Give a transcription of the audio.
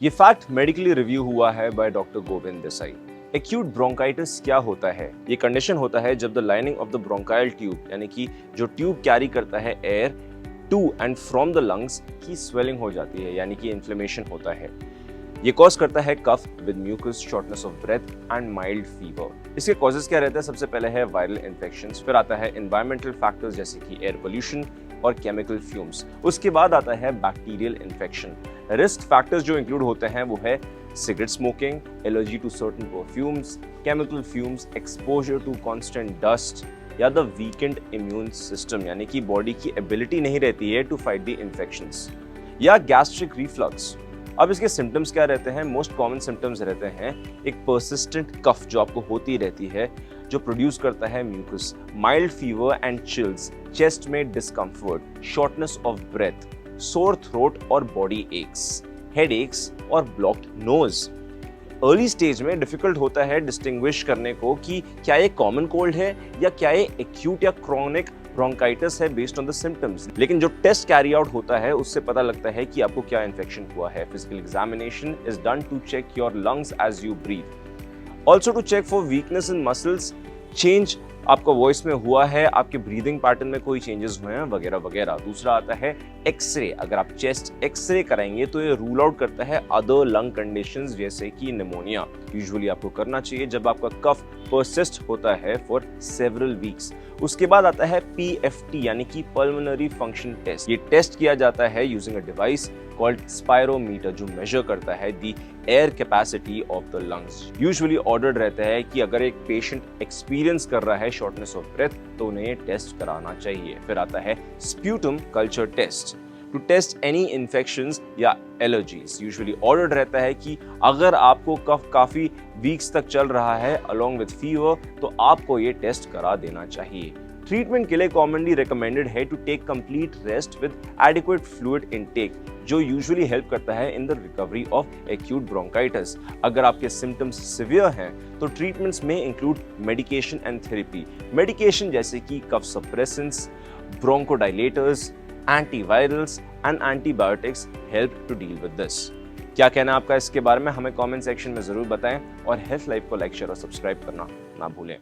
ये fact medically review हुआ है by doctor Govind Desai. Acute bronchitis क्या होता है? ये कंडीशन होता है जब the lining of the bronchial tube यानी कि जो ट्यूब कैरी करता है air to and from the lungs की स्वेलिंग हो जाती है, यानी कि इन्फ्लेमेशन होता है। ये कॉज करता है cough with mucus, shortness of breath and mild fever. इसके कॉजेस क्या रहते हैं? सबसे पहले है वायरल इन्फेक्शंस, फिर आता है एनवायरमेंटल फैक्टर्स जैसे कि एयर पोल्यूशन और केमिकल फ्यूम्स। उसके बाद आता है बैक्टीरियल इन्फेक्शन। रिस्क फैक्टर्स जो इंक्लूड होते हैं वो है cigarette smoking, allergy to certain perfumes, chemical fumes, exposure to constant dust या द वीकेंड इम्यून सिस्टम, यानी कि बॉडी की एबिलिटी नहीं रहती है टू फाइट द इन्फेक्शंस, या गैस्ट्रिक रिफ्लक्स। अब इसके सिम्टम्स क्या रहते हैं? मोस्ट कॉमन सिम्टम्स रहते हैं एक पर्सिस्टेंट कफ जो आपको होती रहती है, जो प्रोड्यूस करता है mucus, mild fever and chills, chest में discomfort, shortness of breath, sore throat और बॉडी एक्स, हेड एक्स और ब्लॉक्ड नोज। अर्ली स्टेज में डिफिकल्ट होता है डिस्टिंग्विश करने को कि क्या ये कॉमन कोल्ड है या क्या ये एक्यूट या क्रोनिक ब्रोंकाइटिस है बेस्ड ऑन द सिम्टम्स। लेकिन जो टेस्ट कैरी आउट होता है उससे पता लगता है कि आपको क्या इन्फेक्शन हुआ है। Physical examination is done to check your lungs as you breathe, also to check for weakness in muscles, change आपका वॉइस में हुआ है, आपके ब्रीदिंग पैटर्न में कोई चेंजेस हुए हैं वगैरह वगैरह। दूसरा आता है एक्सरे। अगर आप चेस्ट एक्सरे कराएंगे तो ये रूल आउट करता है अदर लंग कंडीशंस जैसे कि निमोनिया। यूजुअली आपको करना चाहिए जब आपका कफ परसिस्ट होता है फॉर सेवरल वीक्स। उसके बाद आता है PFT यानी कि पल्मोनरी फंक्शन टेस्ट। ये टेस्ट किया जाता है using a device called spirometer जो मेजर करता है the air capacity of the lungs. Usually ordered रहता है कि अगर एक पेशेंट एक्सपीरियंस कर रहा है शॉर्टनेस ऑफ ब्रेथ तो उन्हें टेस्ट कराना चाहिए। फिर आता है sputum culture test to test any infections या एलर्जीज। यूजुअली ऑर्डर्ड रहता है कि अगर आपको कफ काफी वीक्स तक चल रहा है अलोंग विद फीवर तो आपको ये टेस्ट करा देना चाहिए। ट्रीटमेंट के लिए कॉमनली रिकमेंडेड है to take complete rest with adequate fluid intake, जो यूजुअली हेल्प करता है in the recovery of acute bronchitis. अगर आपके सिम्टम्स सिवियर हैं तो ट्रीटमेंट्स में include medication and therapy. Medication जैसे कि cough suppressants, bronchodilators, antivirals and antibiotics help to deal with this. क्या कहना है आपका इसके बारे में? हमें कमेंट सेक्शन में जरूर बताएं और हेल्थ लाइफ को लाइक, शेयर और सब्सक्राइब करना ना भूलें।